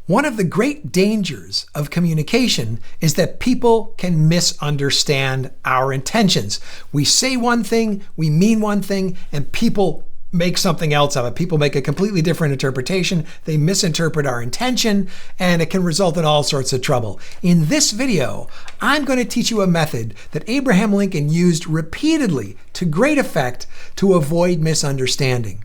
One of the great dangers of communication is that people can misunderstand our intentions. We say one thing, we mean one thing, and people make something else of it. People make a completely different interpretation. They misinterpret our intention, and it can result in all sorts of trouble. In this video, I'm going to teach you a method that Abraham Lincoln used repeatedly to great effect to avoid misunderstanding.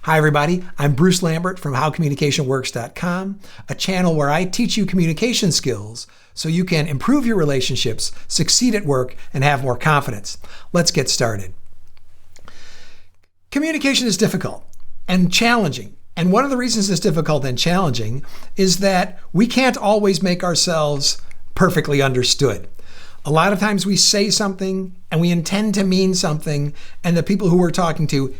Hi everybody, I'm Bruce Lambert from HowCommunicationWorks.com, a channel where I teach you communication skills so you can improve your relationships, succeed at work, and have more confidence. Let's get started. Communication is difficult and challenging. And one of the reasons it's difficult and challenging is that we can't always make ourselves perfectly understood. A lot of times we say something and we intend to mean something, and the people who we're talking to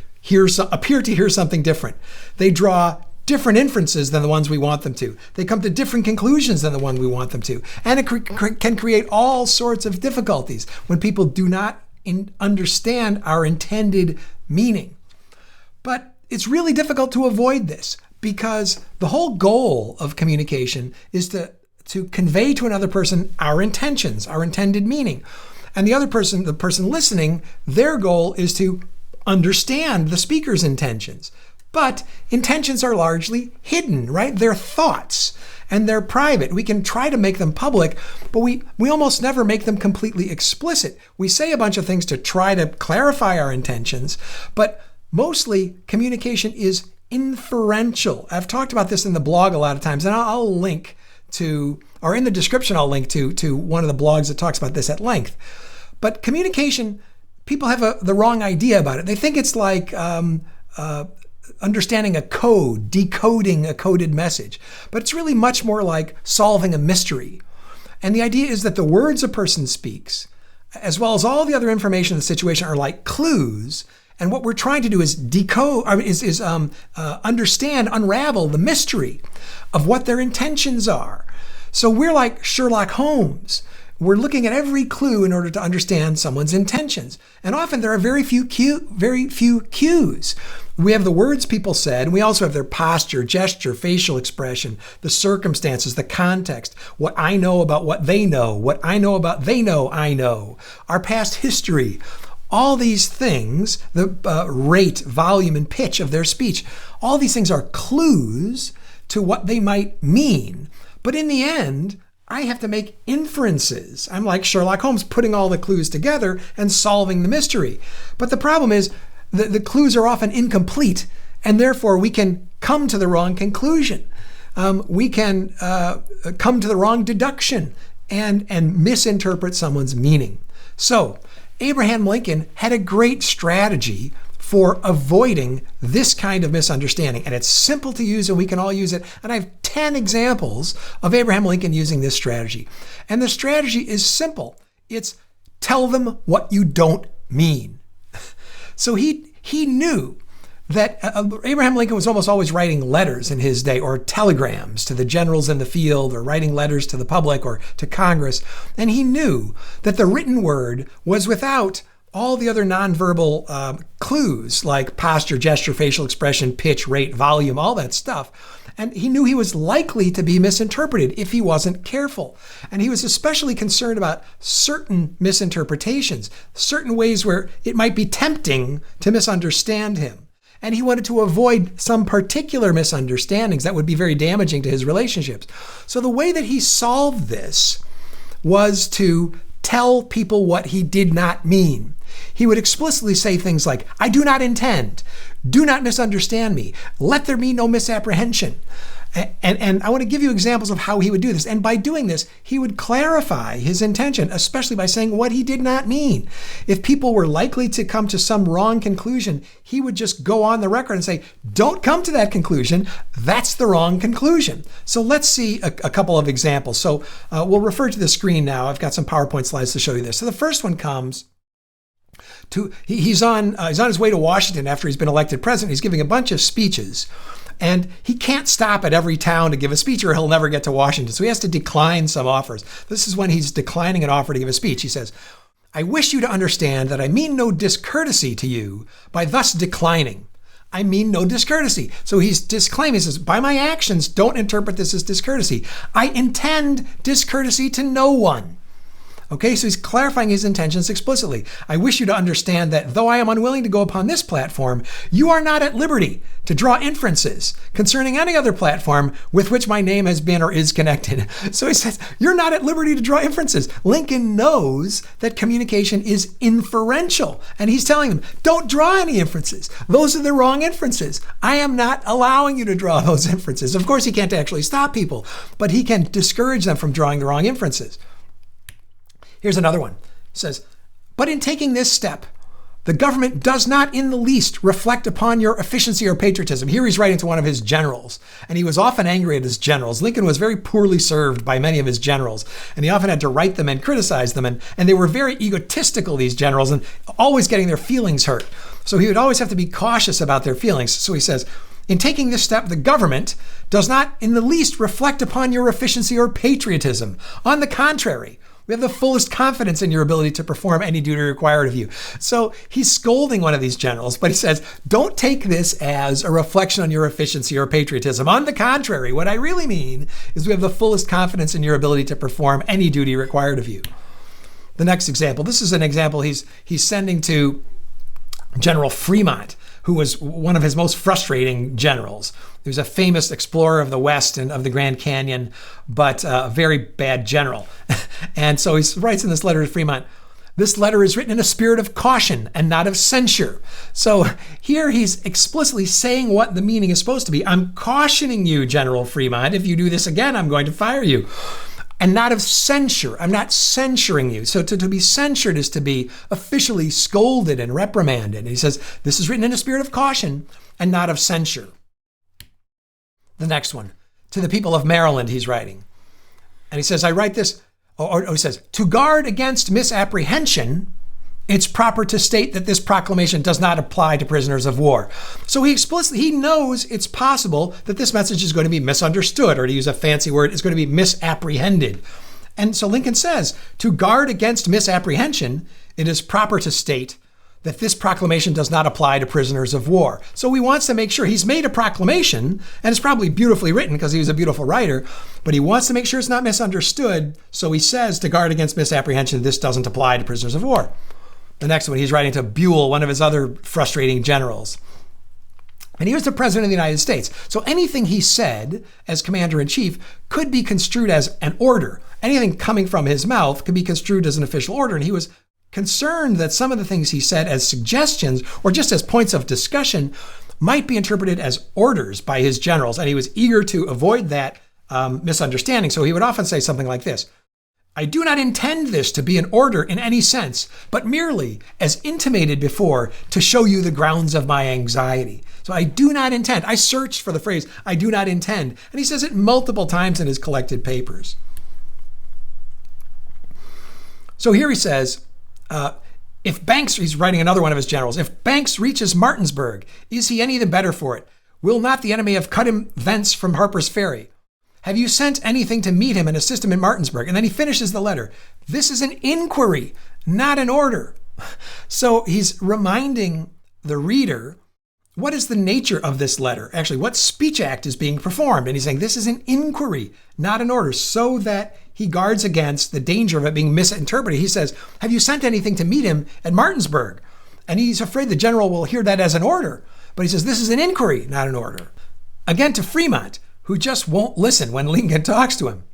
appear to hear something different. They draw different inferences than the ones we want them to. They come to different conclusions than the one we want them to. And it can create all sorts of difficulties when people do not understand our intended meaning. But it's really difficult to avoid this because the whole goal of communication is to convey to another person our intentions, our intended meaning. And the person listening, their goal is to understand the speaker's intentions. But intentions are largely hidden, right? They're thoughts and they're private. We can try to make them public, but we almost never make them completely explicit. We say a bunch of things to try to clarify our intentions, but mostly communication is inferential. I've talked about this in the blog a lot of times, and I'll link to, or in the description, I'll link to one of the blogs that talks about this at length. But communication, people have the wrong idea about it. They think it's like understanding a code, decoding a coded message. But it's really much more like solving a mystery. And the idea is that the words a person speaks, as well as all the other information in the situation, are like clues. And what we're trying to do is understand, unravel the mystery of what their intentions are. So we're like Sherlock Holmes. We're looking at every clue in order to understand someone's intentions. And often there are very few cues. We have the words people said, and we also have their posture, gesture, facial expression, the circumstances, the context, what I know about what they know, what I know about they know I know, our past history. All these things, the rate, volume, and pitch of their speech, all these things are clues to what they might mean. But in the end, I have to make inferences. I'm like Sherlock Holmes, putting all the clues together and solving the mystery. But the problem is the clues are often incomplete, and therefore we can come to the wrong conclusion. We can come to the wrong deduction and misinterpret someone's meaning. So Abraham Lincoln had a great strategy for avoiding this kind of misunderstanding. And it's simple to use and we can all use it. And I have 10 examples of Abraham Lincoln using this strategy. And the strategy is simple. It's tell them what you don't mean. So he knew that Abraham Lincoln was almost always writing letters in his day, or telegrams to the generals in the field, or writing letters to the public or to Congress. And he knew that the written word was without all the other nonverbal clues like posture, gesture, facial expression, pitch, rate, volume, all that stuff. And he knew he was likely to be misinterpreted if he wasn't careful. And he was especially concerned about certain misinterpretations, certain ways where it might be tempting to misunderstand him. And he wanted to avoid some particular misunderstandings that would be very damaging to his relationships. So the way that he solved this was to tell people what he did not mean. He would explicitly say things like, I do not intend, do not misunderstand me, let there be no misapprehension. And I want to give you examples of how he would do this. And by doing this, he would clarify his intention, especially by saying what he did not mean. If people were likely to come to some wrong conclusion, he would just go on the record and say, don't come to that conclusion. That's the wrong conclusion. So let's see a couple of examples. So we'll refer to the screen now. I've got some PowerPoint slides to show you this. So the first one comes to, he's on his way to Washington after he's been elected president. He's giving a bunch of speeches. And he can't stop at every town to give a speech or he'll never get to Washington. So he has to decline some offers. This is when he's declining an offer to give a speech. He says, I wish you to understand that I mean no discourtesy to you by thus declining. I mean no discourtesy. So he's disclaiming, he says, by my actions, don't interpret this as discourtesy. I intend discourtesy to no one. Okay, so he's clarifying his intentions explicitly. I wish you to understand that though I am unwilling to go upon this platform, you are not at liberty to draw inferences concerning any other platform with which my name has been or is connected. So he says, you're not at liberty to draw inferences. Lincoln knows that communication is inferential, and he's telling them, don't draw any inferences. Those are the wrong inferences. I am not allowing you to draw those inferences. Of course, he can't actually stop people, but he can discourage them from drawing the wrong inferences. Here's another one. It says, but in taking this step, the government does not in the least reflect upon your efficiency or patriotism. Here he's writing to one of his generals, and he was often angry at his generals. Lincoln was very poorly served by many of his generals, and he often had to write them and criticize them, and they were very egotistical, these generals, and always getting their feelings hurt. So he would always have to be cautious about their feelings. So he says, in taking this step, the government does not in the least reflect upon your efficiency or patriotism. On the contrary, we have the fullest confidence in your ability to perform any duty required of you. So he's scolding one of these generals, but he says, don't take this as a reflection on your efficiency or patriotism. On the contrary, what I really mean is we have the fullest confidence in your ability to perform any duty required of you. The next example, this is an example he's sending to General Fremont, who was one of his most frustrating generals. He was a famous explorer of the West and of the Grand Canyon, but a very bad general. And so he writes in this letter to Fremont, this letter is written in a spirit of caution and not of censure. So here he's explicitly saying what the meaning is supposed to be. I'm cautioning you, General Fremont. If you do this again, I'm going to fire you. And not of censure. I'm not censuring you. So to be censured is to be officially scolded and reprimanded. And he says, this is written in a spirit of caution and not of censure. The next one, to the people of Maryland, he's writing. And he says, I write this, or he says, to guard against misapprehension, it's proper to state that this proclamation does not apply to prisoners of war. So he knows it's possible that this message is going to be misunderstood, or to use a fancy word, it's going to be misapprehended. And so Lincoln says, to guard against misapprehension, it is proper to state that this proclamation does not apply to prisoners of war. So he wants to make sure he's made a proclamation, and it's probably beautifully written because he was a beautiful writer, but he wants to make sure it's not misunderstood. So he says, to guard against misapprehension, this doesn't apply to prisoners of war. The next one, he's writing to Buell, one of his other frustrating generals. And he was the president of the United States. So anything he said as commander-in-chief could be construed as an order. Anything coming from his mouth could be construed as an official order. And he was concerned that some of the things he said as suggestions or just as points of discussion might be interpreted as orders by his generals. And he was eager to avoid that misunderstanding. So he would often say something like this. I do not intend this to be an order in any sense, but merely, as intimated before, to show you the grounds of my anxiety. So I do not intend. I searched for the phrase, I do not intend. And he says it multiple times in his collected papers. So here he says, if Banks, he's writing another one of his generals, if Banks reaches Martinsburg, is he any the better for it? Will not the enemy have cut him thence from Harper's Ferry? Have you sent anything to meet him and assist him in Martinsburg? And then he finishes the letter. This is an inquiry, not an order. So he's reminding the reader, what is the nature of this letter? Actually, what speech act is being performed? And he's saying this is an inquiry, not an order, so that he guards against the danger of it being misinterpreted. He says, have you sent anything to meet him at Martinsburg? And he's afraid the general will hear that as an order. But he says, this is an inquiry, not an order. Again, to Fremont, who just won't listen when Lincoln talks to him.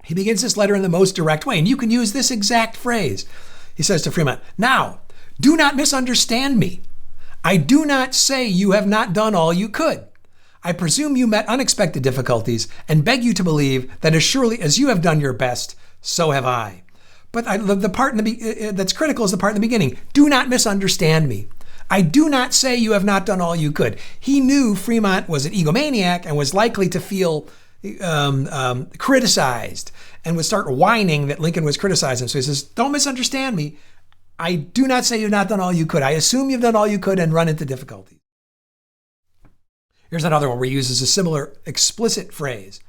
He begins this letter in the most direct way, and you can use this exact phrase. He says to Fremont, now, do not misunderstand me. I do not say you have not done all you could. I presume you met unexpected difficulties and beg you to believe that as surely as you have done your best, so have I. But the part that's critical is the part in the beginning. Do not misunderstand me. I do not say you have not done all you could. He knew Fremont was an egomaniac and was likely to feel criticized and would start whining that Lincoln was criticizing. So he says, don't misunderstand me. I do not say you've not done all you could. I assume you've done all you could and run into difficulties. Here's another one where he uses a similar explicit phrase.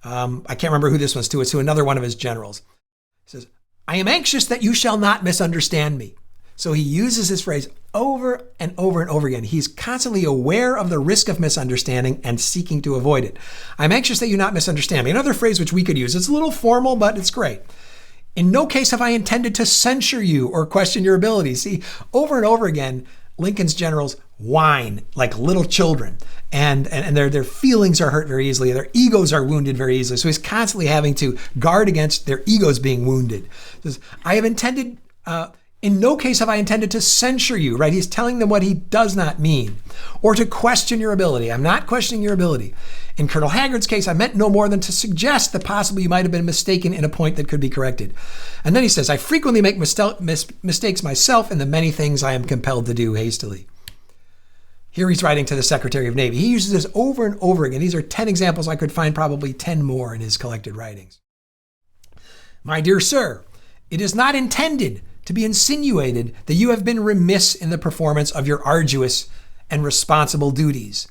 I can't remember who this one's to. It's to another one of his generals. He says, I am anxious that you shall not misunderstand me. So he uses this phrase, over and over and over again. He's constantly aware of the risk of misunderstanding and seeking to avoid it. I'm anxious that you not misunderstand me. Another phrase which we could use. It's a little formal, but it's great. In no case have I intended to censure you or question your abilities. See, over and over again, Lincoln's generals whine like little children, and their feelings are hurt very easily. Their egos are wounded very easily. So he's constantly having to guard against their egos being wounded. He says, I have intended, in no case have I intended to censure you, right? He's telling them what he does not mean, or to question your ability. I'm not questioning your ability. In Colonel Haggard's case, I meant no more than to suggest that possibly you might have been mistaken in a point that could be corrected. And then he says, I frequently make mistakes myself in the many things I am compelled to do hastily. Here he's writing to the Secretary of Navy. He uses this over and over again. These are 10 examples. I could find probably 10 more in his collected writings. My dear sir, it is not intended to be insinuated that you have been remiss in the performance of your arduous and responsible duties.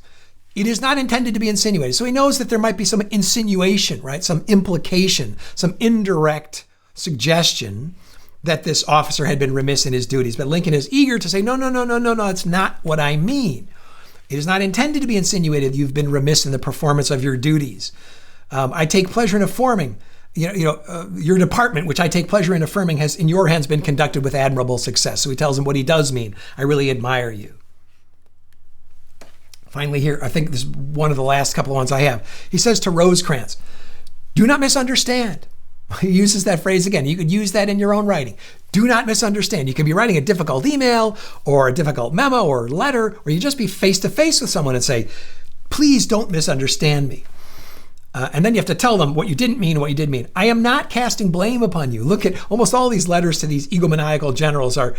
It is not intended to be insinuated. So he knows that there might be some insinuation, right? Some implication, some indirect suggestion that this officer had been remiss in his duties. But Lincoln is eager to say, no, it's not what I mean. It is not intended to be insinuated you've been remiss in the performance of your duties. I take pleasure in affirming, your department, which I take pleasure in affirming, has in your hands been conducted with admirable success. So he tells him what he does mean. I really admire you. Finally here, I think this is one of the last couple of ones I have. He says to Rosecrans, do not misunderstand. He uses that phrase again. You could use that in your own writing. Do not misunderstand. You could be writing a difficult email or a difficult memo or letter, or you just be face to face with someone and say, please don't misunderstand me. And then you have to tell them what you didn't mean and what you did mean. I am not casting blame upon you. Look at almost all these letters to these egomaniacal generals are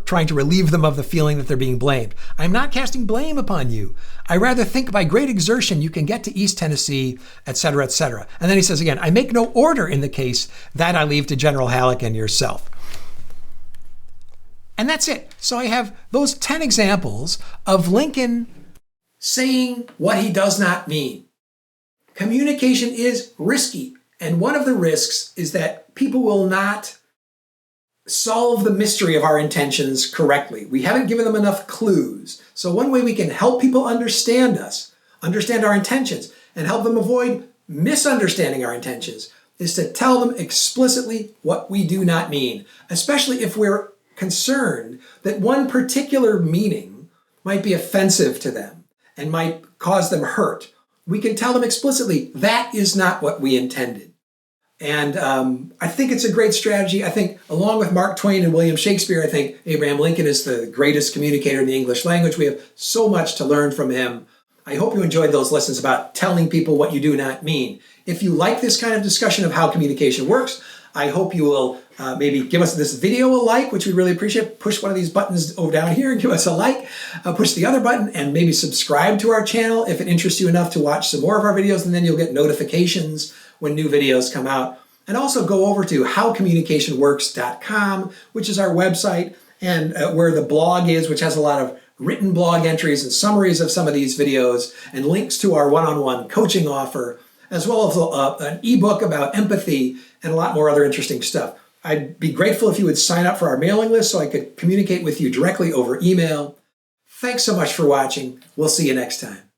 trying to relieve them of the feeling that they're being blamed. I'm not casting blame upon you. I rather think by great exertion you can get to East Tennessee, et cetera, et cetera. And then he says again, I make no order in the case. That I leave to General Halleck and yourself. And that's it. So I have those 10 examples of Lincoln saying what he does not mean. Communication is risky, and one of the risks is that people will not solve the mystery of our intentions correctly. We haven't given them enough clues. So one way we can help people understand us, understand our intentions, and help them avoid misunderstanding our intentions is to tell them explicitly what we do not mean, especially if we're concerned that one particular meaning might be offensive to them and might cause them hurt. We can tell them explicitly, that is not what we intended. And I think it's a great strategy. I think along with Mark Twain and William Shakespeare, I think Abraham Lincoln is the greatest communicator in the English language. We have so much to learn from him. I hope you enjoyed those lessons about telling people what you do not mean. If you like this kind of discussion of how communication works, I hope you will maybe give us this video a like, which we really appreciate. Push one of these buttons over down here and give us a like. Push the other button and maybe subscribe to our channel if it interests you enough to watch some more of our videos, and then you'll get notifications when new videos come out. And also go over to howcommunicationworks.com, which is our website, and where the blog is, which has a lot of written blog entries and summaries of some of these videos and links to our one-on-one coaching offer, as well as an ebook about empathy and a lot more other interesting stuff. I'd be grateful if you would sign up for our mailing list so I could communicate with you directly over email. Thanks so much for watching. We'll see you next time.